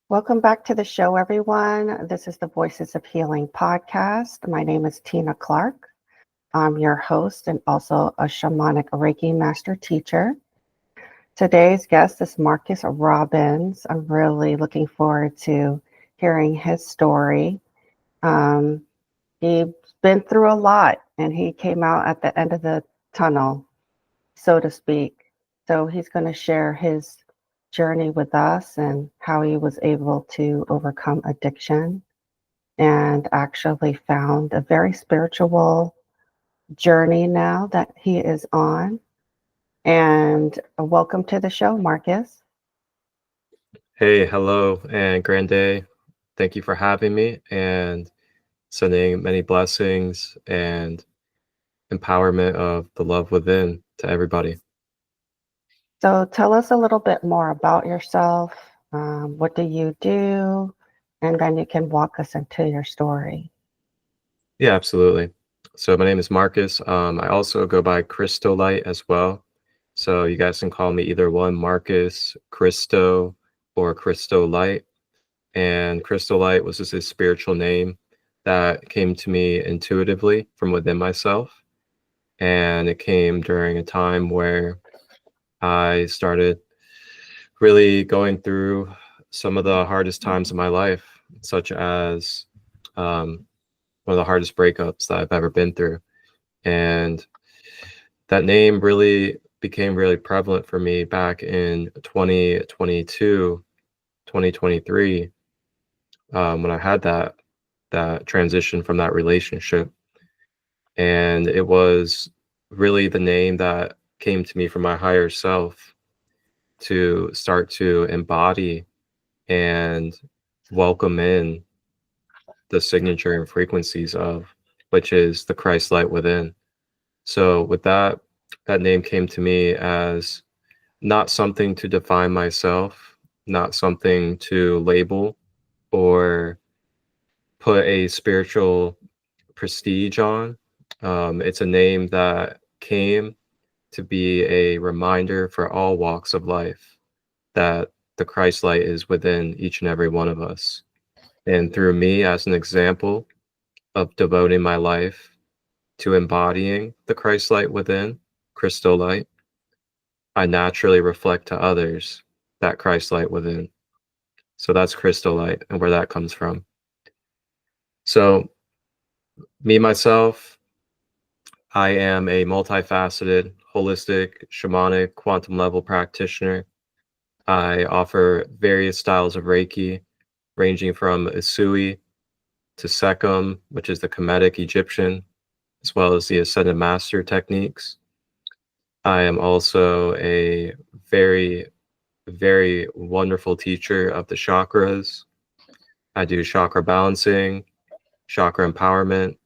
Welcome back to the show, everyone. This is the Voices of Healing podcast. My name is Tina Clark. I'm your host and also a shamanic Reiki master teacher. Today's guest is Marcus Robbins. I'm really looking forward to hearing his story. He's been through a lot and he came out at the end of the tunnel, so to speak. So he's going to share his journey with us and how he was able to overcome addiction and actually found a very spiritual journey now that he is on. And welcome to the show, Marcus. Hey, hello, and grand day. Thank you for having me and sending many blessings and empowerment of the love within to everybody. So tell us a little bit more about yourself. What do you do? And then you can walk us into your story. Yeah, absolutely. So my name is Marcus. I also go by Christolight as well. So you guys can call me either one, Marcus, Christo, or Christolight. And Christolight was just a spiritual name that came to me intuitively from within myself. And it came during a time where I started really going through some of the hardest times of my life, such as one of the hardest breakups that I've ever been through. And that name really became really prevalent for me back in 2022, 2023, when I had that transition from that relationship. And it was really the name that came to me from my higher self to start to embody and welcome in the signature and frequencies of, which is the Christ light within. So with that name came to me as not something to define myself, not something to label or put a spiritual prestige on. It's a name that came to be a reminder for all walks of life that the Christ light is within each and every one of us. And through me as an example of devoting my life to embodying the Christ light within, crystal light, I naturally reflect to others that Christ light within. So that's crystal light and where that comes from. So me, myself, I am a multifaceted, holistic, shamanic, quantum level practitioner. I offer various styles of Reiki, ranging from Usui to Sekum, which is the Kemetic Egyptian, as well as the Ascended Master techniques. I am also a very, very wonderful teacher of the chakras. I do chakra balancing, chakra empowerment,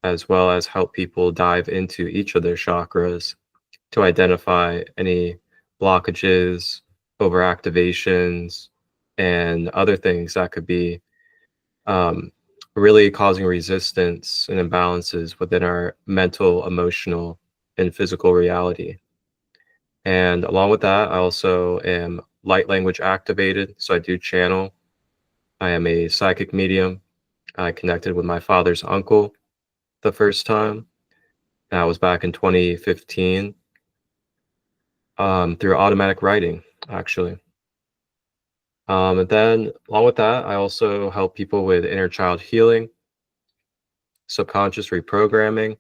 as well as help people dive into each of their chakras to identify any blockages, overactivations, and other things that could be really causing resistance and imbalances within our mental, emotional, and physical reality. And along with that, I also am light language activated. So I do channel. I am a psychic medium. I connected with my father's uncle the first time. That was back in 2015 through automatic writing, actually. And then along with that, I also help people with inner child healing, subconscious reprogramming.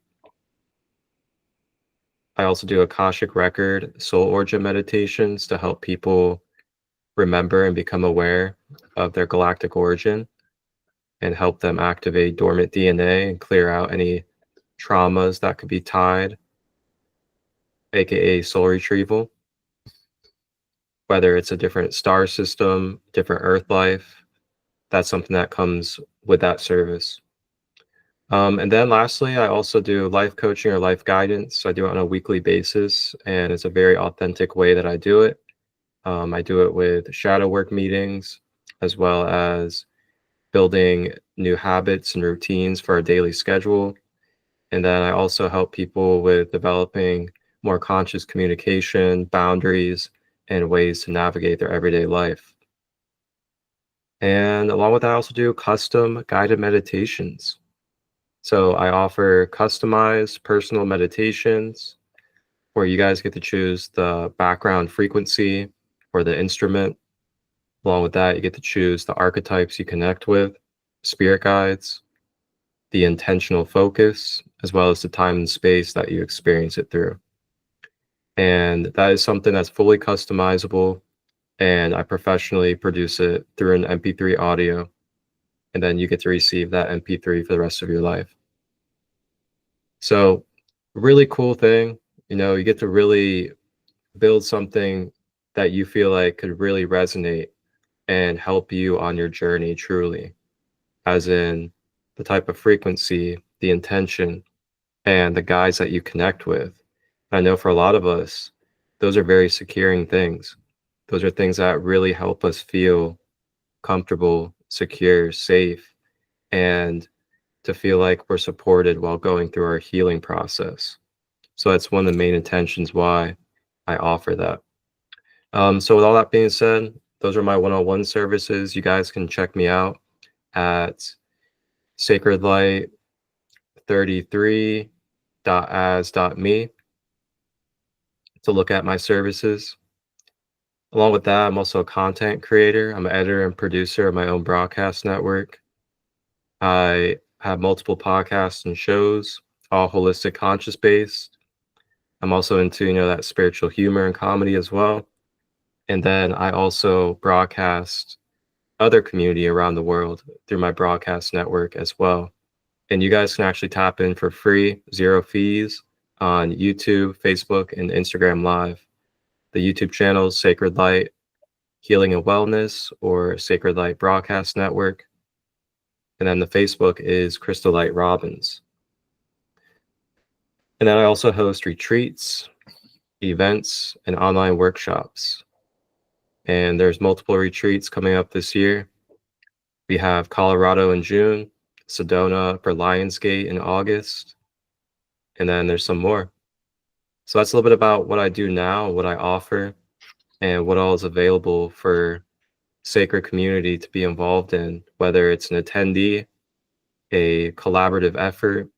I also do akashic record, soul origin meditations to help people remember and become aware of their galactic origin and help them activate dormant DNA and clear out any traumas that could be tied, aka soul retrieval. Whether it's a different star system, different earth life, that's something that comes with that service. And then lastly, I also do life coaching or life guidance. I do it on a weekly basis, and it's a very authentic way that I do it. I do it with shadow work meetings, as well as building new habits and routines for a daily schedule. And then I also help people with developing more conscious communication, boundaries, and ways to navigate their everyday life. And along with that, I also do custom guided meditations. So I offer customized personal meditations where you guys get to choose the background frequency or the instrument. Along with that, you get to choose the archetypes you connect with, spirit guides, the intentional focus, as well as the time and space that you experience it through. And that is something that's fully customizable. And I professionally produce it through an MP3 audio. And then you get to receive that MP3 for the rest of your life. So, really cool thing. You get to really build something that you feel like could really resonate and help you on your journey truly, as in the type of frequency, the intention, and the guides that you connect with. I know for a lot of us, those are very securing things. Those are things that really help us feel comfortable, secure, safe, and to feel like we're supported while going through our healing process. So that's one of the main intentions why I offer that. So with all that being said, those are my one-on-one services. You guys can check me out at sacredlight33.as.me to look at my services. Along with that, I'm also a content creator. I'm an editor and producer of my own broadcast network. I have multiple podcasts and shows, all holistic conscious based. I'm also into, that spiritual humor and comedy as well. And then I also broadcast other community around the world through my broadcast network as well. And you guys can actually tap in for free, 0 fees on YouTube, Facebook, and Instagram Live. The YouTube channel is Sacred Light Healing and Wellness or Sacred Light Broadcast Network. And then the Facebook is Christolight Robbins. And then I also host retreats, events, and online workshops. And there's multiple retreats coming up this year. We have Colorado in June, Sedona for Lionsgate in August, and then there's some more. So that's a little bit about what I do now, what I offer, and what all is available for sacred community to be involved in, whether it's an attendee, a collaborative effort,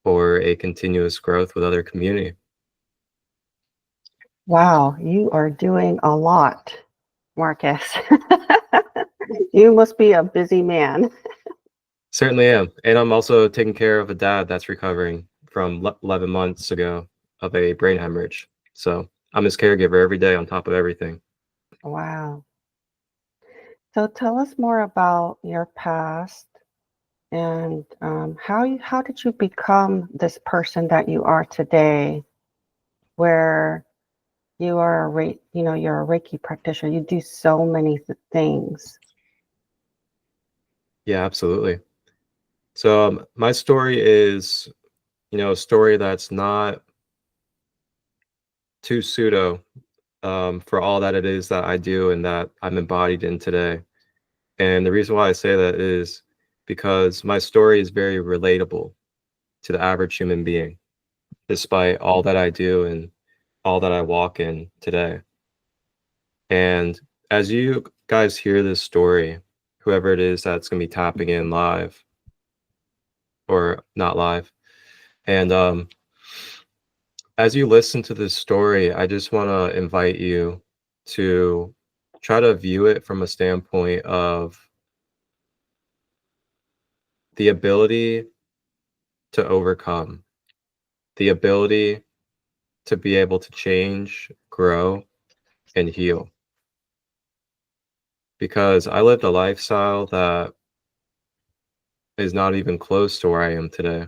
or a continuous growth with other community. Wow, you are doing a lot, Marcus. You must be a busy man. Certainly am. And I'm also taking care of a dad that's recovering from 11 months ago of a brain hemorrhage. So I'm his caregiver every day on top of everything. Wow. So tell us more about your past and how did you become this person that you are today, where you are you're a Reiki practitioner. You do so many things. Yeah, absolutely. So my story is, a story that's not too pseudo for all that it is that I do and that I'm embodied in today. And the reason why I say that is because my story is very relatable to the average human being, despite all that I do and all that I walk in today. And as you guys hear this story, whoever it is that's going to be tapping in live or not live, and as you listen to this story, I just want to invite you to try to view it from a standpoint of the ability to overcome, the ability to be able to change, grow, and heal. Because I lived a lifestyle that is not even close to where I am today.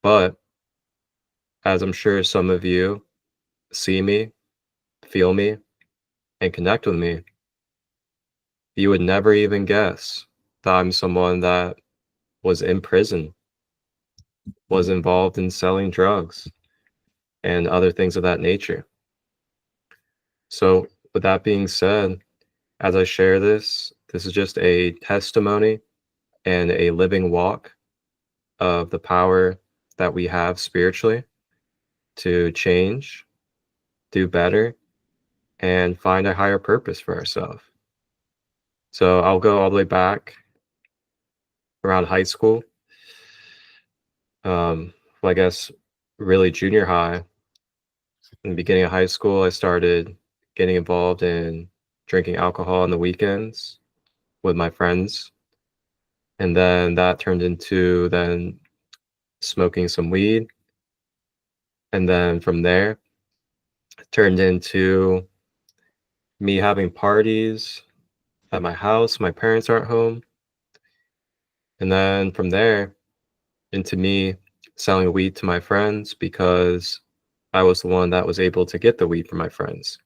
But as I'm sure some of you see me, feel me, and connect with me, you would never even guess that I'm someone that was in prison, was involved in selling drugs, and other things of that nature. So, with that being said, as I share this is just a testimony and a living walk of the power that we have spiritually to change, do better, and find a higher purpose for ourselves. So I'll go all the way back around high school. Well, I guess really junior high. In the beginning of high school, I started getting involved in drinking alcohol on the weekends with my friends. And then that turned into then smoking some weed. And then from there, it turned into me having parties at my house. My parents aren't home. And then from there, into me selling weed to my friends because I was the one that was able to get the weed from my friends.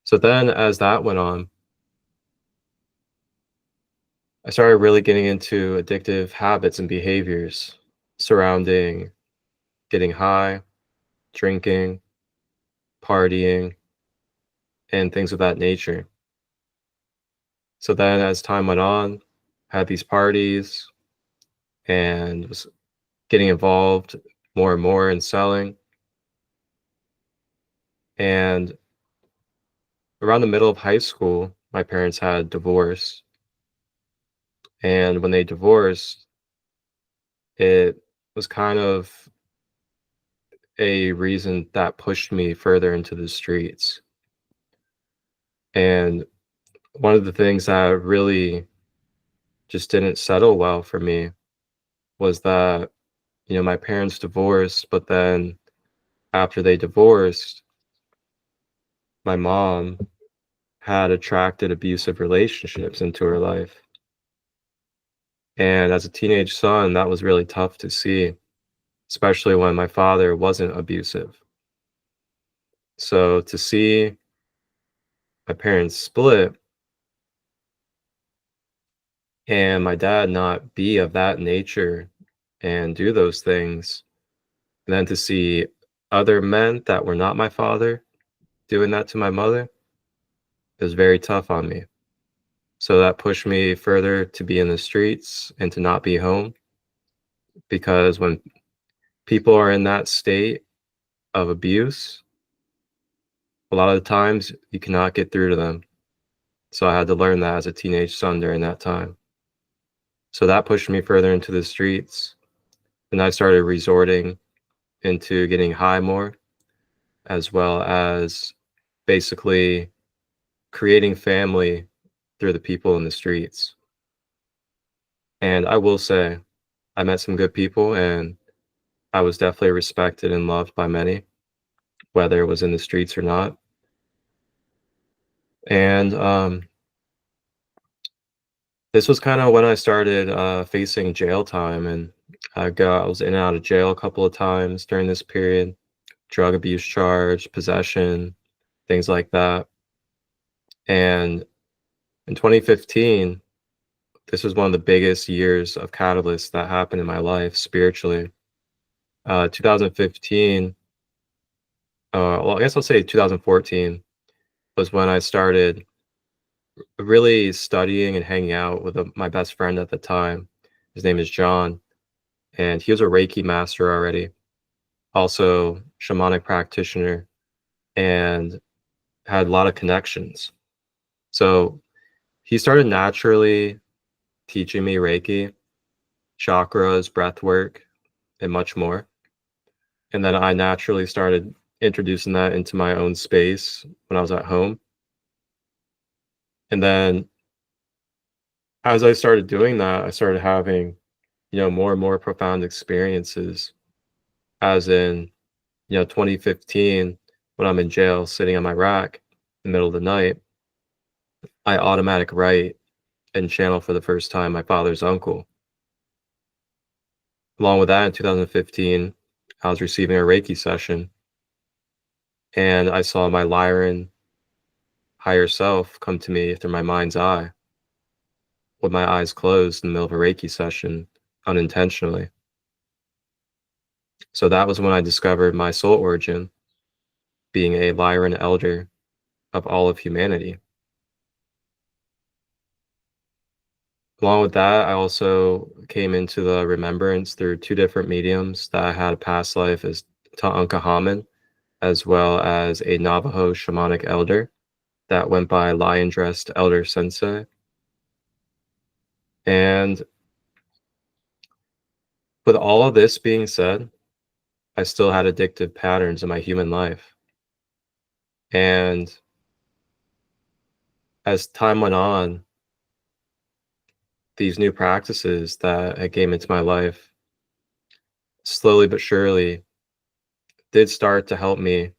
So then as that went on, I started really getting into addictive habits and behaviors surrounding getting high, drinking, partying, and things of that nature. So then as time went on, had these parties and was getting involved more and more in selling. And around the middle of high school, my parents had divorced. And when they divorced, it was kind of a reason that pushed me further into the streets. And one of the things that really just didn't settle well for me was that, my parents divorced, but then after they divorced, my mom had attracted abusive relationships into her life. And as a teenage son, that was really tough to see, especially when my father wasn't abusive. So to see my parents split and my dad not be of that nature and do those things, and then to see other men that were not my father doing that to my mother, it was very tough on me. So that pushed me further to be in the streets and to not be home, because when people are in that state of abuse, a lot of the times you cannot get through to them. So I had to learn that as a teenage son during that time. So that pushed me further into the streets, and I started resorting into getting high more, as well as basically creating family through the people in the streets. And I will say, I met some good people, and I was definitely respected and loved by many, whether it was in the streets or not. And this was kind of when I started facing jail time, and I was in and out of jail a couple of times during this period, drug abuse charge, possession, things like that. And in 2015, this was one of the biggest years of catalysts that happened in my life spiritually. 2015, well, I guess I'll say 2014 was when I started really studying and hanging out with my best friend at the time. His name is John, and he was a Reiki master already, also shamanic practitioner, and had a lot of connections. So he started naturally teaching me Reiki, chakras, breath work, and much more. And then I naturally started introducing that into my own space when I was at home. And then as I started doing that, I started having, more and more profound experiences, as in, 2015, when I'm in jail sitting on my rack in the middle of the night, I automatic write and channel for the first time my father's uncle. Along with that, in 2015, I was receiving a Reiki session, and I saw my Lyran higher self come to me through my mind's eye with my eyes closed in the middle of a Reiki session unintentionally. So that was when I discovered my soul origin, being a Lyran elder of all of humanity. Along with that, I also came into the remembrance through two different mediums that I had a past life as Ta'ankahaman, as well as a Navajo shamanic elder that went by Lion Dressed Elder Sensei. And with all of this being said, I still had addictive patterns in my human life. And as time went on, these new practices that I came into my life, slowly but surely, did start to help me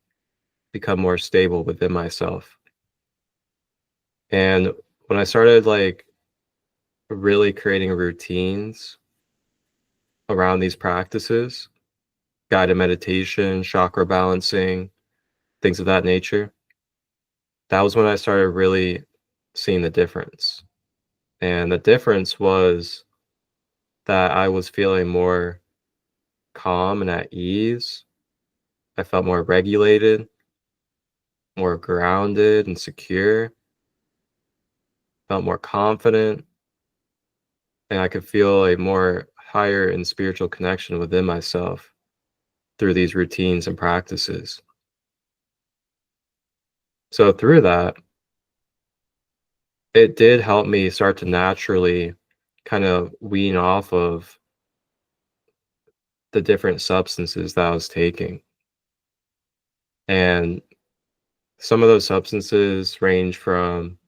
become more stable within myself. And when I started like really creating routines around these practices, guided meditation, chakra balancing, things of that nature, that was when I started really seeing the difference. And the difference was that I was feeling more calm and at ease. I felt more regulated, more grounded and secure, felt more confident, and I could feel a more higher and spiritual connection within myself through these routines and practices. So through that, it did help me start to naturally kind of wean off of the different substances that I was taking. And some of those substances range from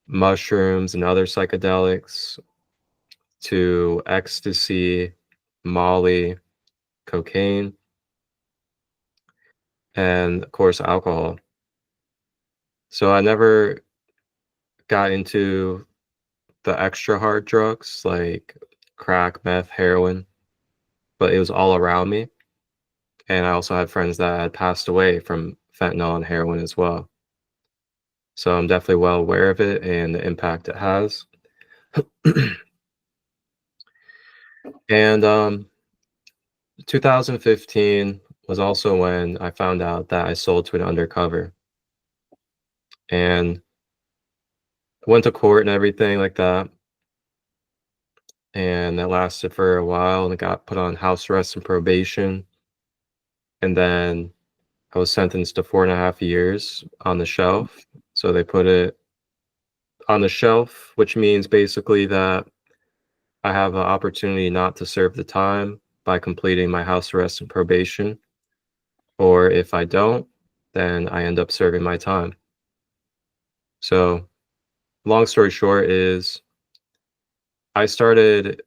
mushrooms and other psychedelics to ecstasy, Molly, cocaine, and of course, alcohol. So I never got into the extra hard drugs like crack, meth, heroin, but it was all around me. And I also had friends that had passed away from fentanyl and heroin as well. So I'm definitely well aware of it and the impact it has. And 2015 was also when I found out that I sold to an undercover. And I went to court and everything like that. And that lasted for a while and I got put on house arrest and probation. And then I was sentenced to 4.5 years on the shelf. So they put it on the shelf, which means basically that I have an opportunity not to serve the time by completing my house arrest and probation. Or if I don't, then I end up serving my time. So, long story short is I started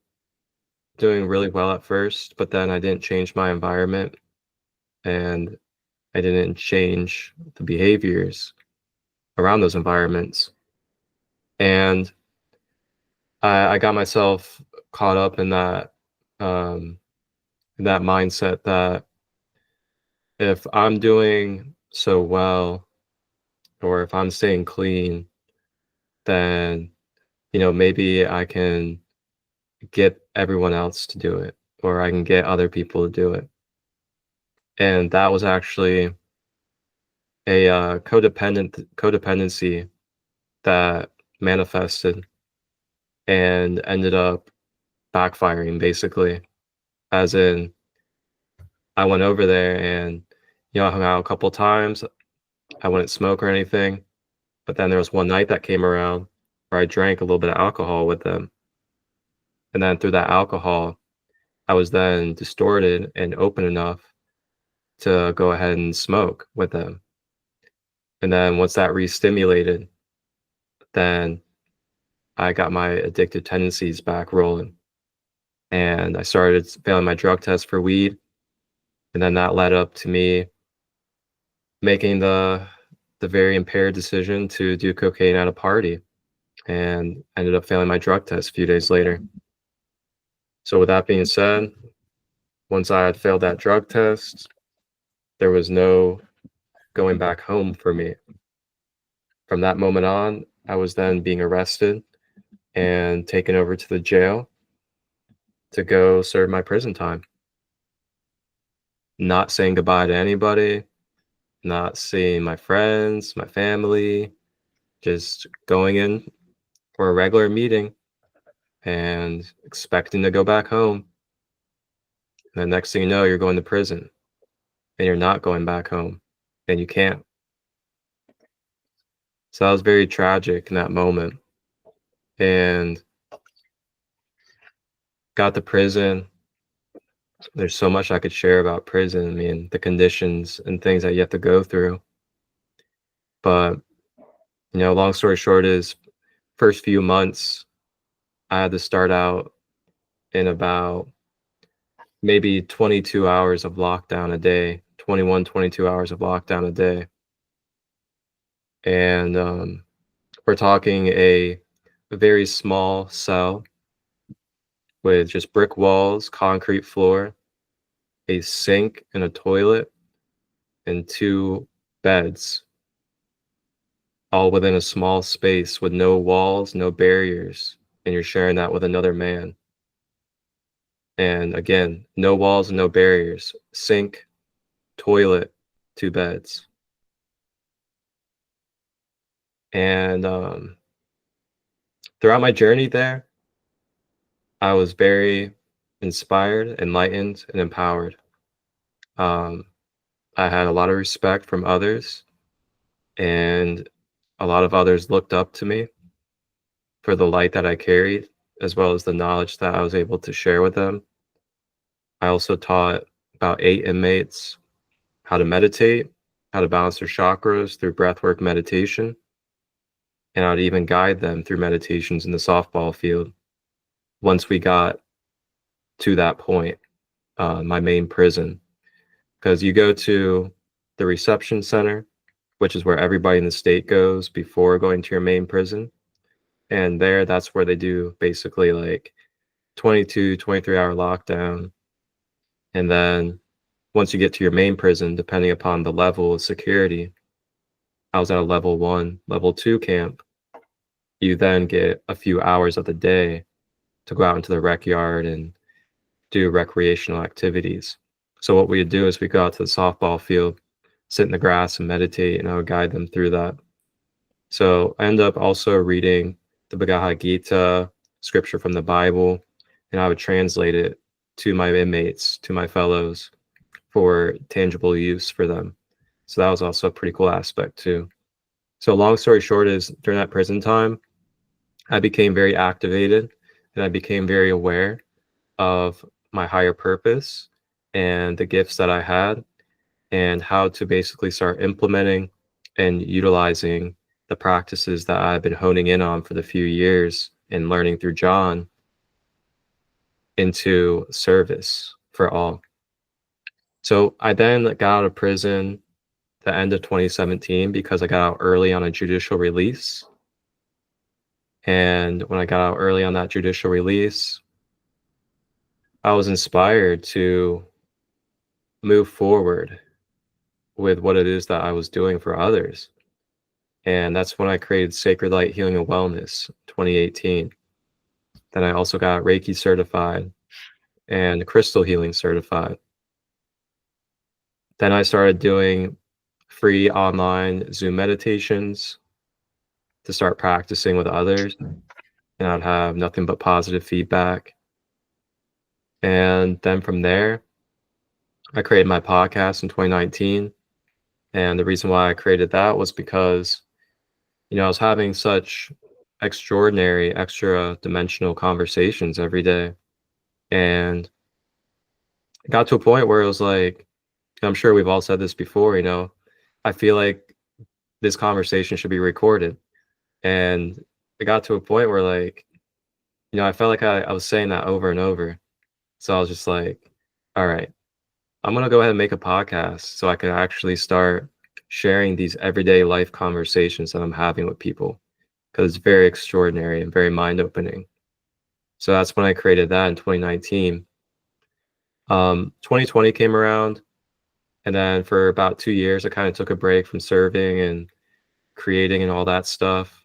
doing really well at first, but then I didn't change my environment and I didn't change the behaviors around those environments. And I got myself caught up in that mindset that if I'm doing so well or if I'm staying clean, then maybe I can get everyone else to do it or I can get other people to do it. And that was actually a codependency that manifested and ended up backfiring basically, as in I went over there and I hung out a couple times. I wouldn't smoke or anything, but then there was one night that came around where I drank a little bit of alcohol with them, and then through that alcohol I was then distorted and open enough to go ahead and smoke with them. And then once that re-stimulated, then I got my addictive tendencies back rolling. And I started failing my drug test for weed. And then that led up to me making the very impaired decision to do cocaine at a party and ended up failing my drug test a few days later. So with that being said, once I had failed that drug test, there was no going back home for me. From that moment on, I was then being arrested and taken over to the jail to go serve my prison time. Not saying goodbye to anybody, not seeing my friends, my family, just going in for a regular meeting and expecting to go back home. And the next thing you know, you're going to prison and you're not going back home and you can't. So that was very tragic in that moment. And got to prison. There's so much I could share about prison. I mean, the conditions and things that you have to go through. But, long story short is first few months, I had to start out in about maybe 22 hours of lockdown a day, 21, 22 hours of lockdown a day. And we're talking a very small cell with just brick walls, concrete floor, a sink and a toilet, and 2 beds, all within a small space with no walls, no barriers, and you're sharing that with another man. And again, no walls, no barriers, sink, toilet, 2 beds. And throughout my journey there, I was very inspired, enlightened, and empowered. I had a lot of respect from others, and a lot of others looked up to me for the light that I carried, as well as the knowledge that I was able to share with them. I also taught about 8 inmates how to meditate, how to balance their chakras through breathwork meditation, and I'd even guide them through meditations in the softball field once we got to that point, my main prison. Because you go to the reception center, which is where everybody in the state goes before going to your main prison. And there, that's where they do basically like 22, 23-hour lockdown. And then once you get to your main prison, depending upon the level of security, I was at a level 1, level 2 camp. You then get a few hours of the day to go out into the rec yard and do recreational activities. So what we would do is we go out to the softball field, sit in the grass and meditate, and I would guide them through that. So I end up also reading the Bhagavad Gita, scripture from the Bible, and I would translate it to my inmates, to my fellows, for tangible use for them. So that was also a pretty cool aspect too. So long story short is during that prison time, I became very activated and I became very aware of my higher purpose and the gifts that I had and how to basically start implementing and utilizing the practices that I've been honing in on for the few years and learning through John into service for all. So I then got out of prison the end of 2017 because I got out early on a judicial release. And when I got out early on that judicial release, I was inspired to move forward with what it is that I was doing for others. And that's when I created Sacred Light Healing and Wellness 2018. Then I also got Reiki certified and crystal healing certified. Then I started doing free online Zoom meditations to start practicing with others, and I'd have nothing but positive feedback. And then from there, I created my podcast in 2019. And the reason why I created that was because, I was having such extraordinary, extra dimensional conversations every day. And it got to a point where it was like, I'm sure we've all said this before, I feel like this conversation should be recorded. And it got to a point where like, I felt like I was saying that over and over. So I was just like, all right, I'm going to go ahead and make a podcast so I can actually start sharing these everyday life conversations that I'm having with people, because it's very extraordinary and very mind-opening. So that's when I created that in 2019. 2020 came around, and then for about 2 years, I kind of took a break from serving and creating and all that stuff.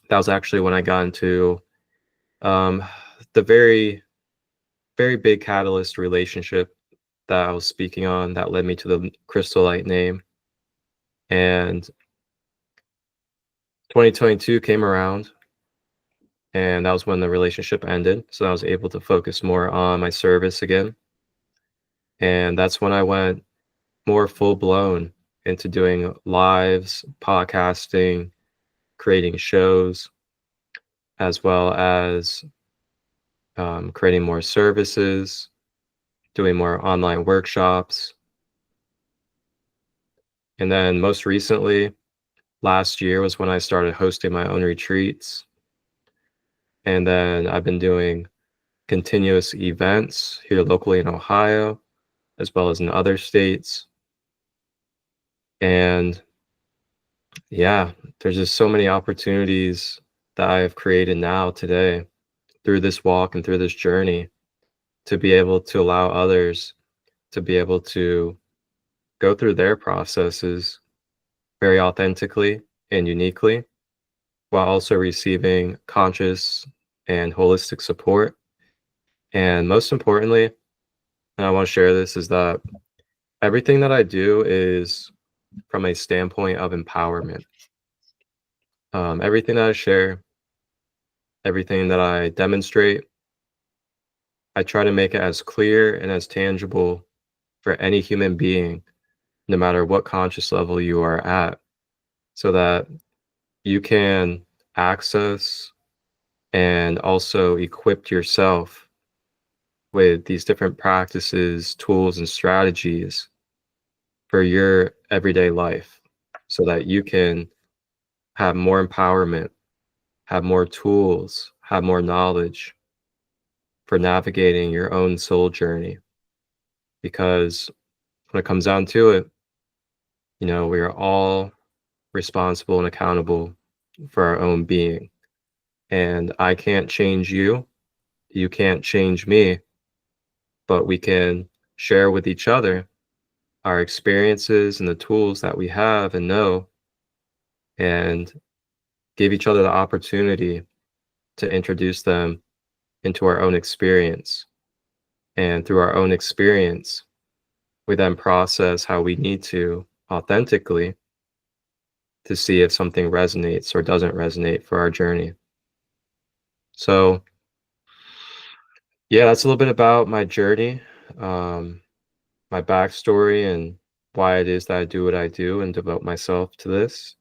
That was actually when I got into the very, very big catalyst relationship that I was speaking on that led me to the Christolight name. And 2022 came around, and that was when the relationship ended. So I was able to focus more on my service again. And that's when I went more full blown into doing lives, podcasting, creating shows, as well as creating more services, doing more online workshops. And then most recently, last year was when I started hosting my own retreats. And then I've been doing continuous events here locally in Ohio, as well as in other states. And yeah, there's just so many opportunities that I have created now today through this walk and through this journey to be able to allow others to be able to go through their processes very authentically and uniquely, while also receiving conscious and holistic support. And most importantly, and I want to share this, is that everything that I do is from a standpoint of empowerment. Everything that I share, everything that I demonstrate, I try to make it as clear and as tangible for any human being, no matter what conscious level you are at, so that you can access and also equip yourself with these different practices, tools, and strategies for your everyday life, so that you can have more empowerment, have more tools, have more knowledge for navigating your own soul journey. Because when it comes down to it, we are all responsible and accountable for our own being. And I can't change you. You can't change me, but we can share with each other our experiences and the tools that we have and know, and give each other the opportunity to introduce them into our own experience. And through our own experience, we then process how we need to authentically to see if something resonates or doesn't resonate for our journey. So, yeah, that's a little bit about my journey, my backstory, and why it is that I do what I do and devote myself to this.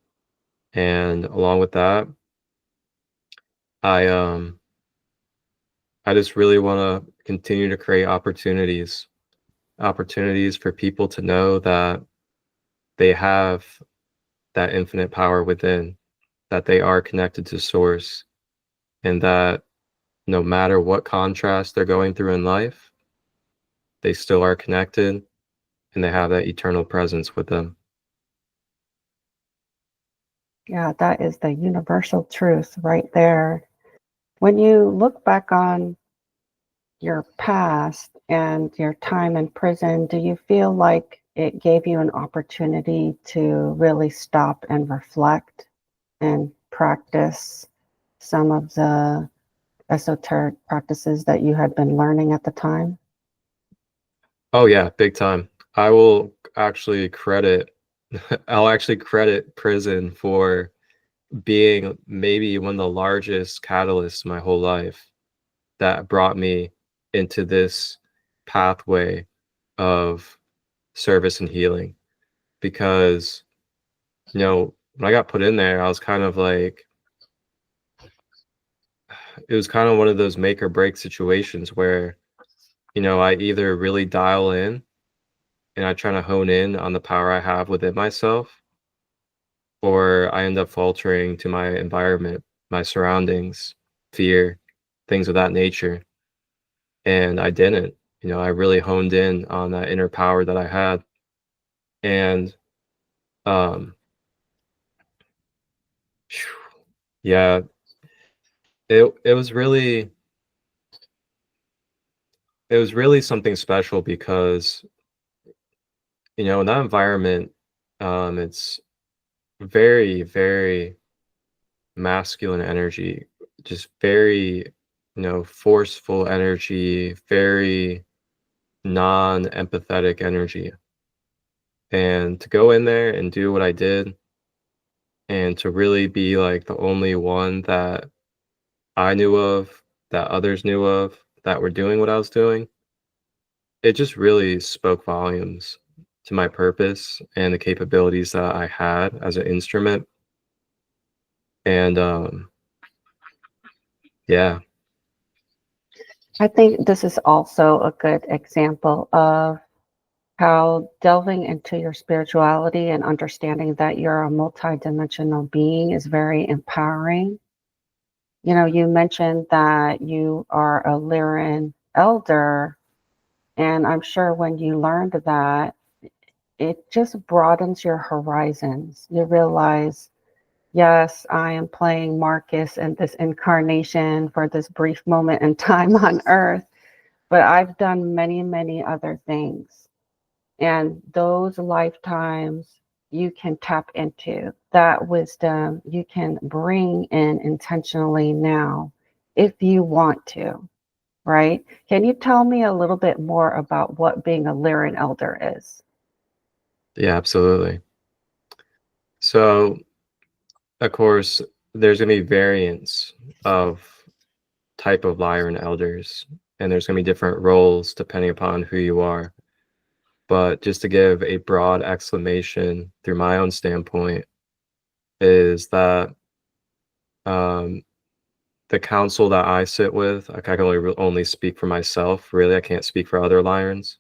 And along with that, I I just really want to continue to create opportunities for people to know that they have that infinite power within, that they are connected to source, and that no matter what contrast they're going through in life, they still are connected and they have that eternal presence with them. Yeah, that is the universal truth right there. When you look back on your past and your time in prison, do you feel like it gave you an opportunity to really stop and reflect and practice some of the esoteric practices that you had been learning at the time? Oh yeah, big time. I will actually credit I'll actually credit prison for being maybe one of the largest catalysts in my whole life that brought me into this pathway of service and healing. Because, when I got put in there, I was kind of like, it was kind of one of those make or break situations where, I either really dial in and I try to hone in on the power I have within myself, or I end up faltering to my environment, my surroundings, fear, things of that nature. And I didn't. I really honed in on that inner power that I had. And um yeah, it was really something special because, in that environment, it's very, very masculine energy, just very, forceful energy, very non-empathetic energy. And to go in there and do what I did, and to really be like the only one that I knew of, that others knew of, that were doing what I was doing, it just really spoke volumes to my purpose and the capabilities that I had as an instrument. And yeah. I think this is also a good example of how delving into your spirituality and understanding that you're a multidimensional being is very empowering. You know, you mentioned that you are a Lyran elder, and I'm sure when you learned that, it just broadens your horizons. You realize, yes, I am playing Marcus in this incarnation for this brief moment in time on Earth, but I've done many, many other things. And those lifetimes you can tap into, that wisdom you can bring in intentionally now if you want to, right? Can you tell me a little bit more about what being a Lyran elder is? Yeah, absolutely. So, of course, there's going to be variants of type of Lyran elders, and there's going to be different roles depending upon who you are. But just to give a broad exclamation through my own standpoint, is that um, the council that I sit with, I can only speak for myself. Really, I can't speak for other Lyrans.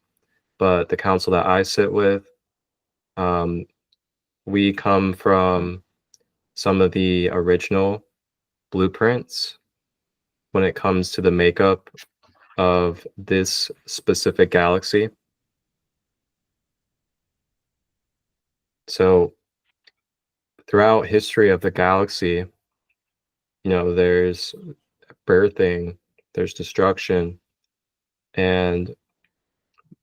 But the council that I sit with, um, we come from some of the original blueprints when it comes to the makeup of this specific galaxy. So throughout history of the galaxy, there's birthing, there's destruction, and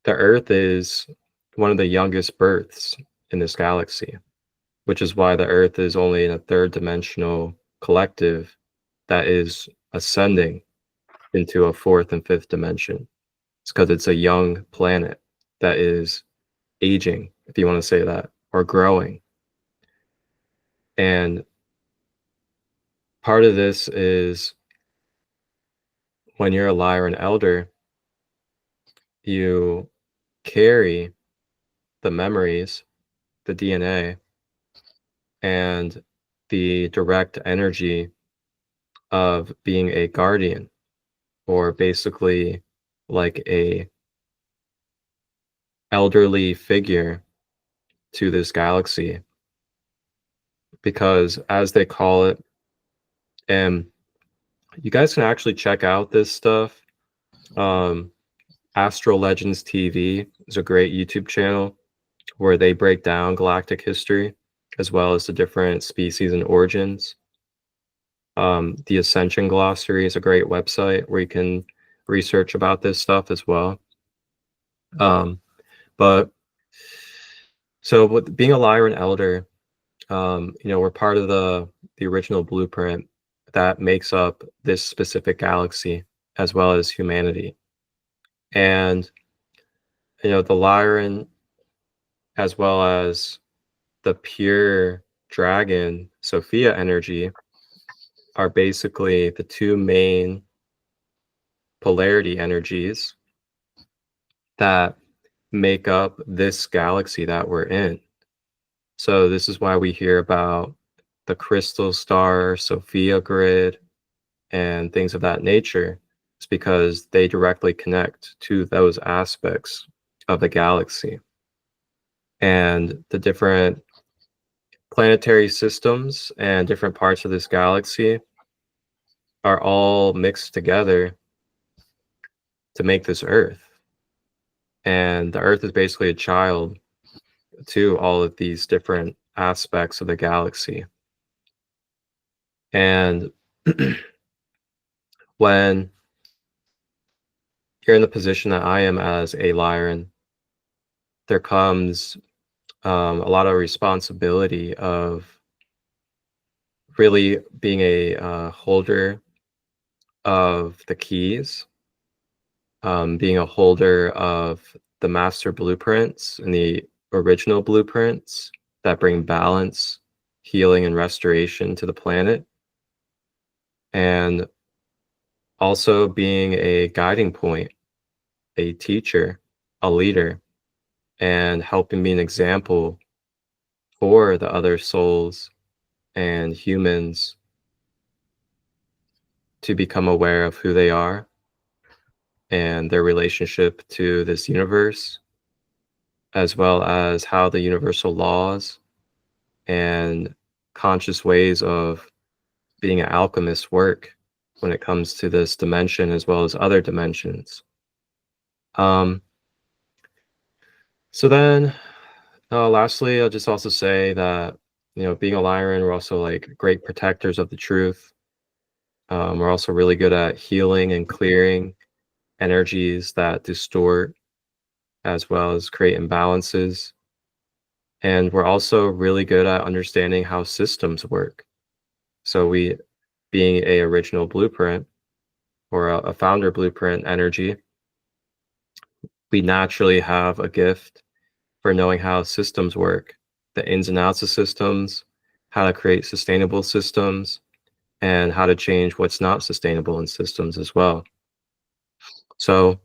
the Earth is one of the youngest births in this galaxy, which is why the Earth is only in a third dimensional collective that is ascending into a fourth and fifth dimension. It's because it's a young planet that is aging, if you want to say that, or growing. And part of this is when you're a Lyran elder, you carry the memories, the DNA, and the direct energy of being a guardian, or basically like a elderly figure to this galaxy, because as they call it, and you guys can actually check out this stuff. Astral Legends TV is a great YouTube channel where they break down galactic history as well as the different species and origins. The Ascension Glossary is a great website where you can research about this stuff as well. But so with being a Lyran elder, we're part of the original blueprint that makes up this specific galaxy as well as humanity. And the Lyran, as well as the pure dragon Sophia energy, are basically the two main polarity energies that make up this galaxy that we're in. So this is why we hear about the crystal star, Sophia grid, and things of that nature. It's because they directly connect to those aspects of the galaxy. And the different planetary systems and different parts of this galaxy are all mixed together to make this Earth. And the Earth is basically a child to all of these different aspects of the galaxy. And when you're in the position that I am as a Lyran, there comes a lot of responsibility of really being a holder of the keys, being a holder of the master blueprints and the original blueprints that bring balance, healing, and restoration to the planet. And also being a guiding point, a teacher, a leader, and helping be an example for the other souls and humans to become aware of who they are and their relationship to this universe, as well as how the universal laws and conscious ways of being an alchemist work when it comes to this dimension as well as other dimensions. Um, so then, lastly, I'll just also say that, being a Lyran, we're also like great protectors of the truth. We're also really good at healing and clearing energies that distort as well as create imbalances. And we're also really good at understanding how systems work. So we, being a original blueprint or a founder blueprint energy, we naturally have a gift for knowing how systems work, the ins and outs of systems, how to create sustainable systems, and how to change what's not sustainable in systems as well. So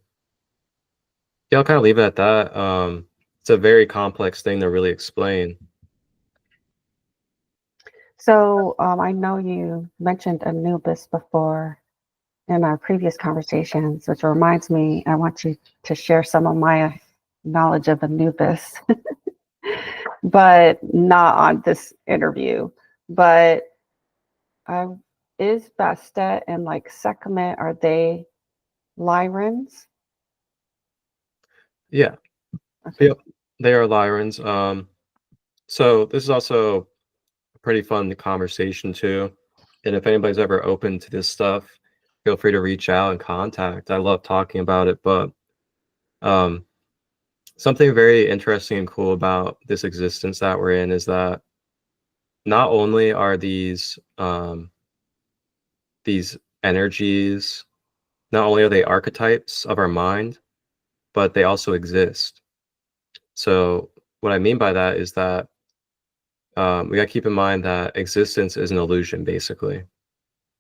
yeah, I'll kind of leave it at that. It's a very complex thing to really explain. So I know you mentioned Anubis before in our previous conversations, which reminds me, I want you to share some of my knowledge of Anubis, but not on this interview. But is Bastet and like Sekhmet, are they Lyrans? Yeah. Okay. Yep. They are Lyrans. So this is also a pretty fun conversation too. And if anybody's ever open to this stuff, feel free to reach out and contact. I love talking about it, but um, something very interesting and cool about this existence that we're in is that not only are these energies, not only are they archetypes of our mind, but they also exist. So what I mean by that is that we got to keep in mind that existence is an illusion, basically.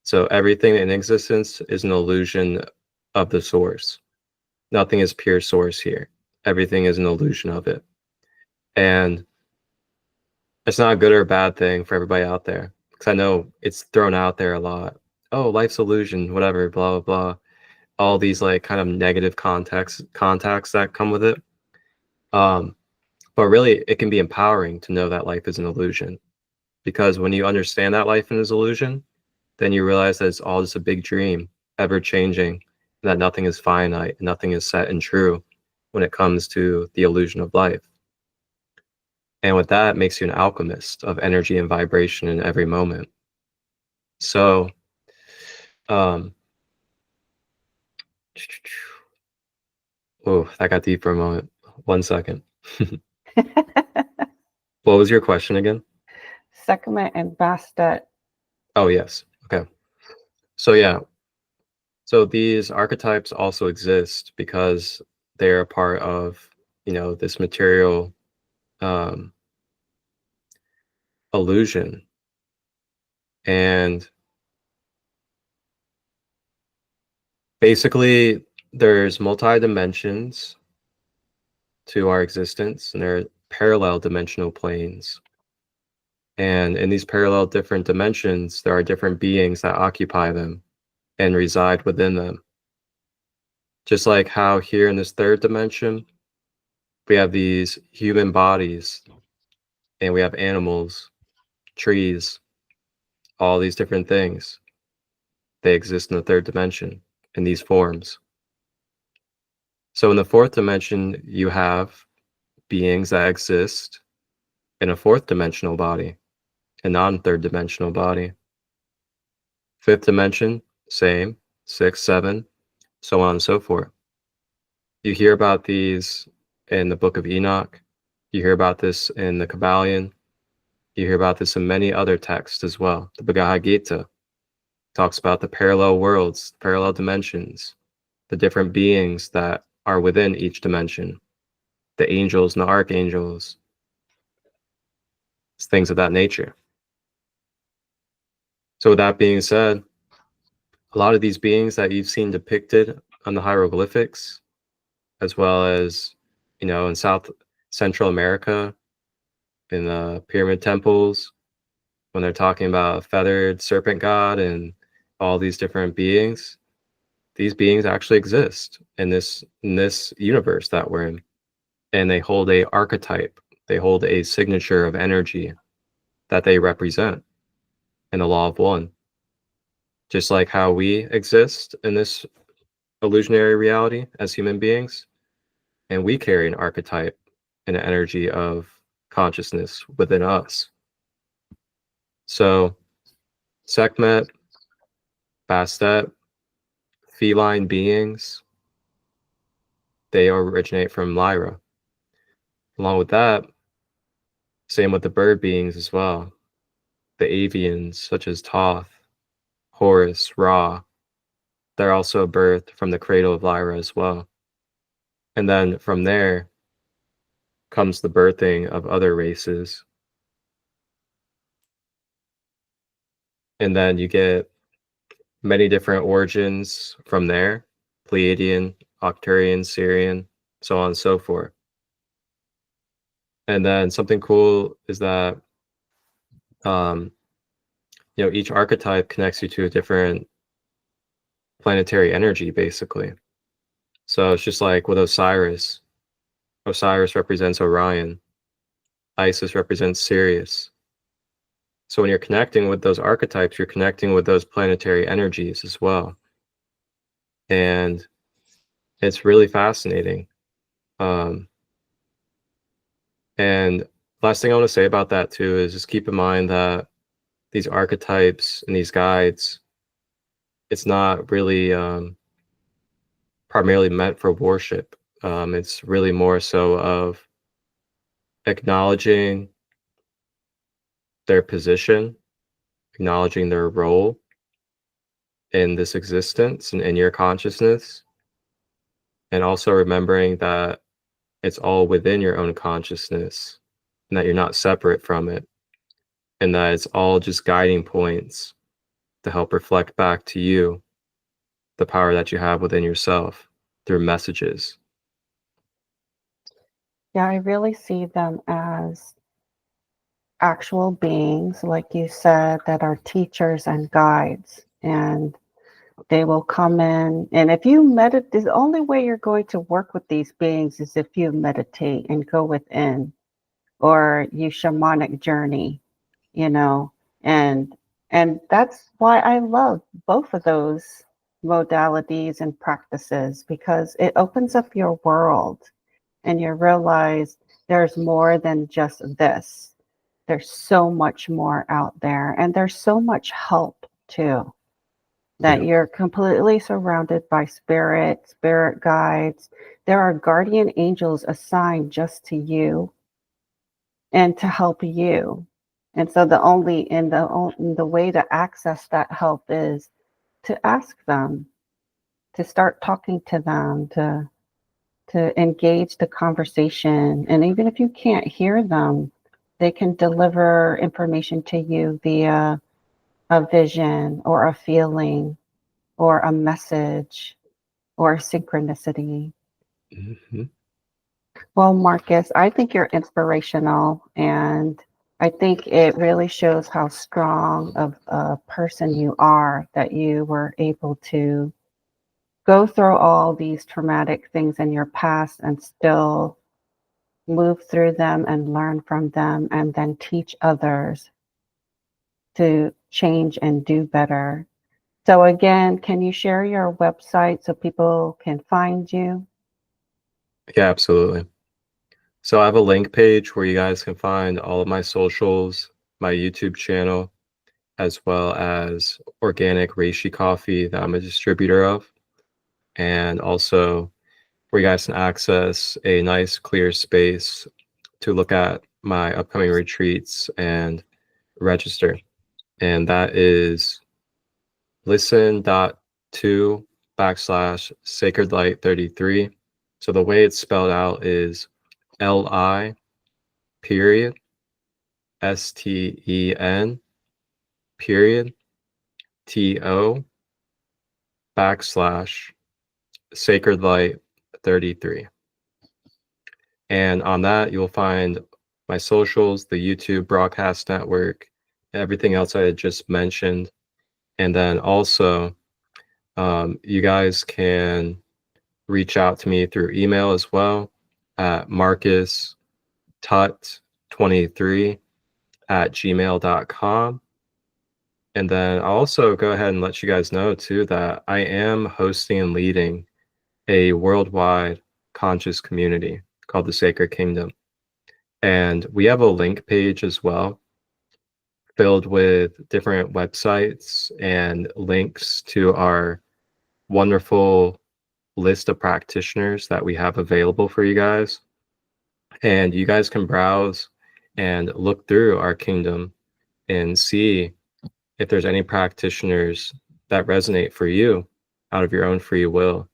So everything in existence is an illusion of the source. Nothing is pure source here. Everything is an illusion of it. And it's not a good or a bad thing for everybody out there. Because I know it's thrown out there a lot. Oh, life's illusion, whatever, blah, blah, blah. All these like kind of negative contacts that come with it. But really, it can be empowering to know that life is an illusion. Because when you understand that life is an illusion, then you realize that it's all just a big dream, ever changing, and that nothing is finite, nothing is set and true when it comes to the illusion of life. And with that, it makes you an alchemist of energy and vibration in every moment. So, oh, that got deep for a moment. 1 second. What was your question again? Sekhmet and Bastet. Oh, yes. Okay. So, yeah. So these archetypes also exist because they're a part of, this material um, illusion. And basically, there's multi dimensions to our existence, and there are parallel dimensional planes. And in these parallel different dimensions, there are different beings that occupy them and reside within them. Just like how here in this third dimension, we have these human bodies, and we have animals, trees, all these different things. They exist in the third dimension in these forms. So in the fourth dimension, you have beings that exist in a fourth dimensional body, a non-third dimensional body. Fifth dimension, same, 6, 7, so on and so forth. You hear about these in the Book of Enoch. You hear about this in the Kabbalion. You hear about this in many other texts as well. The Bhagavad Gita talks about the parallel worlds, parallel dimensions, the different beings that are within each dimension, the angels and the archangels, things of that nature. So with that being said, a lot of these beings that you've seen depicted on the hieroglyphics, as well as, in South Central America, in the pyramid temples, when they're talking about a feathered serpent god and all these different beings, these beings actually exist in this universe that we're in, and they hold a archetype, they hold a signature of energy that they represent in the law of one, just like how we exist in this illusionary reality as human beings, and we carry an archetype and an energy of consciousness within us. So Sekhmet, Bastet, feline beings, they originate from Lyra. Along with that, same with the bird beings as well. The avians, such as Thoth, Horus, Ra, they're also birthed from the cradle of Lyra as well. And then from there comes the birthing of other races. And then you get many different origins from there: Pleiadian, Arcturian, Syrian, so on and so forth. And then something cool is that each archetype connects you to a different planetary energy, basically. So it's just like with Osiris. Osiris represents Orion. Isis represents Sirius. So when you're connecting with those archetypes, you're connecting with those planetary energies as well. And it's really fascinating. And last thing I want to say about that too is just keep in mind that these archetypes and these guides, it's not really primarily meant for worship. It's really more so of acknowledging their position, acknowledging their role in this existence and in your consciousness, and also remembering that it's all within your own consciousness and that you're not separate from it, and that it's all just guiding points to help reflect back to you the power that you have within yourself through messages. Yeah, I really see them as actual beings, like you said, that are teachers and guides. And they will come in. And if you meditate, the only way you're going to work with these beings is if you meditate and go within, or you shamanic journey, and that's why I love both of those modalities and practices, because it opens up your world and you realize there's more than just this. There's so much more out there, and there's so much help too, that you're completely surrounded by spirit guides. There are guardian angels assigned just to you and to help you. And so the way to access that help is to ask them, to start talking to them, to engage the conversation. And even if you can't hear them, they can deliver information to you via a vision or a feeling or a message or a synchronicity. Mm-hmm. Well, Marcus, I think you're inspirational, and I think it really shows how strong of a person you are, that you were able to go through all these traumatic things in your past and still move through them and learn from them, and then teach others to change and do better. So again, can you share your website so people can find you? Yeah, absolutely. So I have a link page where you guys can find all of my socials, my YouTube channel, as well as organic reishi coffee that I'm a distributor of, and also where you guys can access a nice clear space to look at my upcoming retreats and register. And that is listen.to/sacredlight33. So the way it's spelled out is LI period STEN period TO /sacredlight33. And on that, you'll find my socials, the YouTube broadcast network, everything else I had just mentioned. And then also You guys can reach out to me through email as well at marcustut23@gmail.com. And then I'll also go ahead and let you guys know too that I am hosting and leading a worldwide conscious community called the Sacred Kingdom. And we have a link page as well filled with different websites and links to our wonderful list of practitioners that we have available for you guys. And you guys can browse and look through our kingdom and see if there's any practitioners that resonate for you out of your own free will.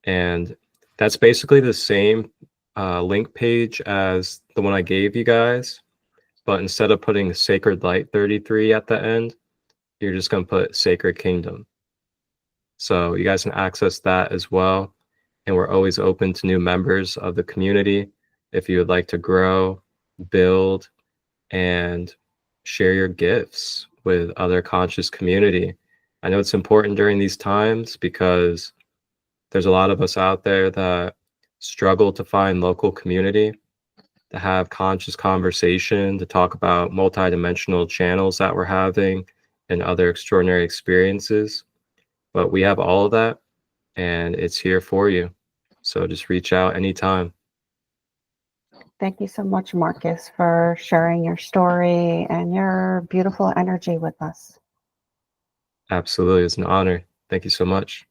And that's basically the same link page as the one I gave you guys, but instead of putting Sacred Light 33 at the end, you're just going to put Sacred Kingdom. So you guys can access that as well. And we're always open to new members of the community. If you would like to grow, build, and share your gifts with other conscious community. I know it's important during these times because there's a lot of us out there that struggle to find local community, to have conscious conversation, to talk about multidimensional channels that we're having and other extraordinary experiences. But we have all of that, and it's here for you. So just reach out anytime. Thank you so much, Marcus, for sharing your story and your beautiful energy with us. Absolutely. It's an honor. Thank you so much.